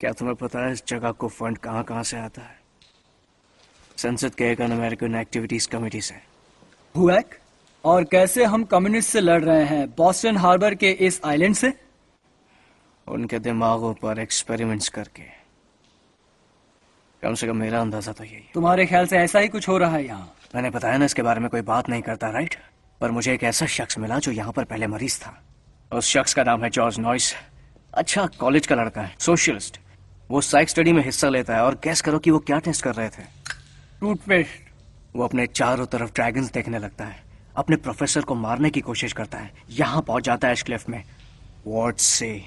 क्या तुम्हें पता है इस जगह को फंड कहाँ कहाँ से आता है? संसद के एक अमेरिकन एक्टिविटीज कमेटी से। हुएक? और कैसे हम कम्युनिस्ट से लड़ रहे हैं? बॉस्टन हार्बर के इस आइलैंड से? उनके दिमागों पर एक्सपेरिमेंट्स करके। कम से कम मेरा अंदाजा तो यही है। तुम्हारे ख्याल से ऐसा ही कुछ हो रहा है यहाँ? मैंने बताया ना, इसके बारे में कोई बात नहीं करता, राइट? पर मुझे एक ऐसा शख्स मिला जो यहाँ पर पहले मरीज था। उस शख्स का नाम है जॉर्ज नॉइस। अच्छा कॉलेज का लड़का है, सोशलिस्ट। वो साइक स्टडी में हिस्सा लेता है और गैस करो कि वो क्या टेस्ट कर रहे थे? टूथपेस्ट। वो अपने चारों तरफ ड्रैगन्स देखने लगता है, अपने प्रोफेसर को मारने की कोशिश करता है। यहाँ पहुंच जाता है एशक्लिफ में, वार्ड से।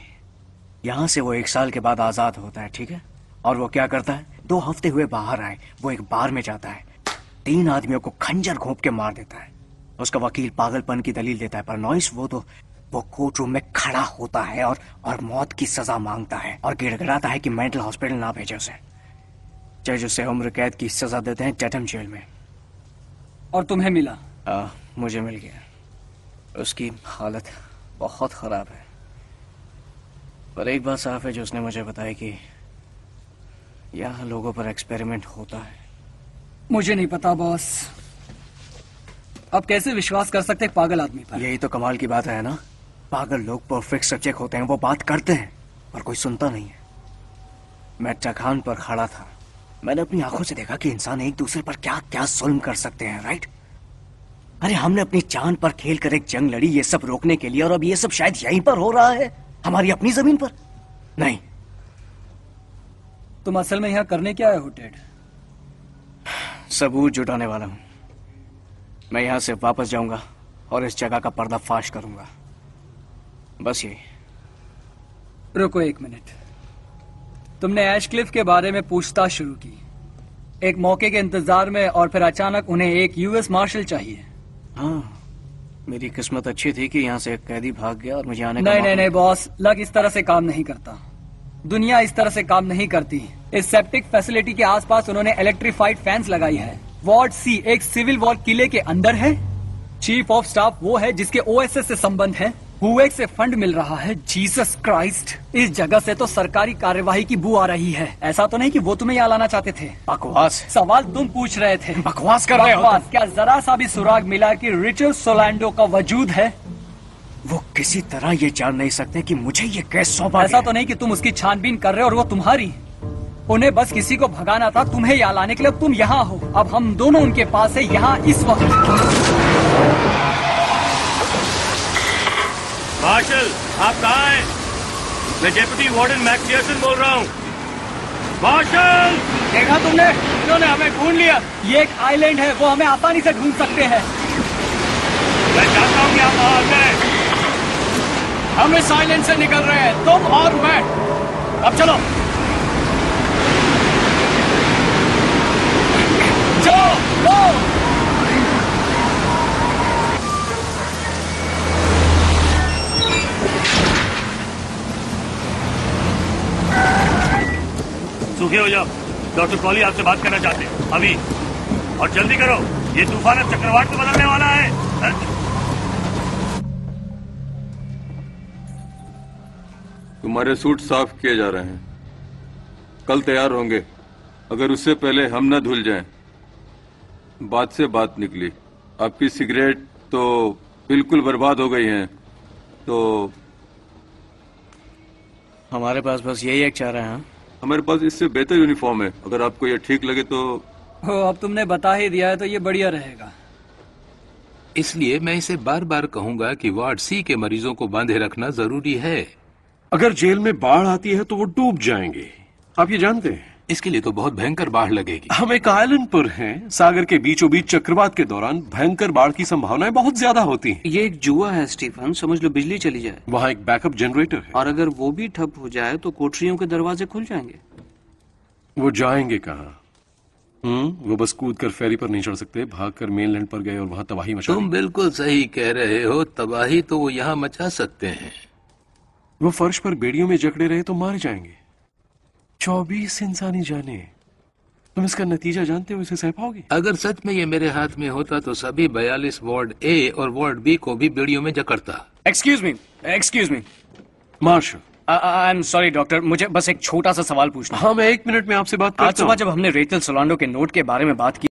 यहाँ से वो 1 साल के बाद आजाद होता है, ठीक है? और वो क्या करता है? 2 हफ्ते हुए बाहर आए, वो एक बार में जाता है, 3 आदमियों को खंजर घोंप के मार देता है। उसका वकील पागलपन की दलील देता है, पर नॉइस वो कोर्ट रूम में खड़ा होता है और मौत की सजा मांगता है और गिड़गिड़ाता है कि मेंटल हॉस्पिटल ना भेजे उसे। जज उसे उम्र कैद की सजा देते हैं टैटम जेल में। और तुम्हें मिला? मुझे मिल गया। उसकी हालत बहुत खराब है, पर एक बात साफ है जो उसने मुझे बताई कि यहाँ लोगों पर एक्सपेरिमेंट होता है। मुझे नहीं पता बॉस। अब कैसे विश्वास कर सकते पागल आदमी पर? यही तो कमाल की बात है ना, पागल लोग परफेक्ट सब्जेक्ट होते हैं, वो बात करते हैं पर कोई सुनता नहीं है। मैं चखान पर खड़ा था, मैंने अपनी आंखों से देखा कि इंसान एक दूसरे पर क्या क्या जुल्म कर सकते हैं, राइट? अरे हमने अपनी चांद पर खेल कर एक जंग लड़ी ये सब रोकने के लिए, और अब ये सब शायद यहीं पर हो रहा है, हमारी अपनी जमीन पर। नहीं। तुम असल में यहाँ करने क्या आए हो टेड? सबूत जुटाने वाला हूं। मैं यहां से वापस जाऊंगा और इस जगह का पर्दाफाश करूंगा, बस यही। रुको 1 मिनट। तुमने एशक्लिफ के बारे में पूछताछ शुरू की, एक मौके के इंतजार में, और फिर अचानक उन्हें एक यूएस मार्शल चाहिए। हाँ, मेरी किस्मत अच्छी थी कि यहाँ से एक कैदी भाग गया और मुझे आने का नहीं बॉस, लक इस तरह से काम नहीं करता। दुनिया इस तरह से काम नहीं करती। इस सेप्टिक फैसिलिटी के आसपास उन्होंने इलेक्ट्रीफाइड फैंस लगाई है। वार्ड सी एक सिविल वॉर किले के अंदर है। चीफ ऑफ स्टाफ वो है जिसके ओएसएस से संबंध है। हुएक से फंड मिल रहा है। जीसस क्राइस्ट, इस जगह से तो सरकारी कार्यवाही की बू आ रही है। ऐसा तो नहीं कि वो तुम्हें यहाँ लाना चाहते थे? बकवास। सवाल तुम पूछ रहे थे, बकवास कर रहे हो। क्या जरा सा भी सुराग मिला कि रिचर्ड सोलैंडो का वजूद है? वो किसी तरह ये जान नहीं सकते कि मुझे ये केस सौंपा। ऐसा तो नहीं कि तुम उसकी छानबीन कर रहे हो और वो तुम्हारी। उन्हें बस किसी को भगाना था, तुम्हें यहाँ लाने के लिए। तुम यहाँ हो, अब हम दोनों उनके पास है यहाँ इस वक्त। मार्शल, आप कहाँ हैं? मैं डेप्यूटी वार्डन मैक्स पियर्सन बोल रहा हूँ। मार्शल! देखा तुमने, इन्होंने हमें ढूंढ लिया। ये एक आइलैंड है, वो हमें आसानी से ढूंढ सकते हैं। मैं चाहता हूँ कि आप वहाँ आ जाएं। हम इस आइलैंड से निकल रहे हैं, तुम और मैं। अब चलो चलो। सूखे हो जाओ। डॉक्टर कॉली आपसे बात करना चाहते हैं अभी, और जल्दी करो, ये तूफान अब चक्रवात में बदलने वाला है। तुम्हारे सूट साफ किए जा रहे हैं, कल तैयार होंगे। अगर उससे पहले हम न धुल जाएं। बात से बात निकली, आपकी सिगरेट तो बिल्कुल बर्बाद हो गई हैं। तो हमारे पास बस यही एक चारा है। हमारे पास इससे बेहतर यूनिफॉर्म है, अगर आपको ये ठीक लगे तो। अब तुमने बता ही दिया है तो ये बढ़िया रहेगा। इसलिए मैं इसे बार बार कहूंगा कि वार्ड सी के मरीजों को बांधे रखना जरूरी है। अगर जेल में बाढ़ आती है तो वो डूब जाएंगे, आप ये जानते हैं। इसके लिए तो बहुत भयंकर बाढ़ लगेगी। हम एक आइलैंड पर हैं, सागर के बीचों बीच। चक्रवात के दौरान भयंकर बाढ़ की संभावनाएं बहुत ज्यादा होती हैं। ये एक जुआ है स्टीफन, समझ लो बिजली चली जाए। वहाँ एक बैकअप जनरेटर है। और अगर वो भी ठप हो जाए तो कोठरियों के दरवाजे खुल जाएंगे। वो जाएंगे कहाँ? वो बस कूद कर फेरी पर नहीं चढ़ सकते, भागकर मेनलैंड पर गए और वहाँ तबाही मचा। तुम बिल्कुल सही कह रहे हो, तबाही तो वो यहाँ मचा सकते हैं। वो फर्श पर बेड़ियों में जकड़े रहे तो मारे जाएंगे। 24 इंसानी जाने। तुम इसका नतीजा जानते हो, इसे सह पाओगे? अगर सच में ये मेरे हाथ में होता तो सभी 42 वार्ड ए और वार्ड बी को भी बेड़ियों में जकड़ता। Excuse me. Marshal, I am sorry doctor, मुझे बस एक छोटा सा सवाल पूछना है। हाँ, मैं 1 मिनट में आपसे बात आज करता सुबह हूँ। जब हमने रेचल सोलांडो के नोट के बारे में बात की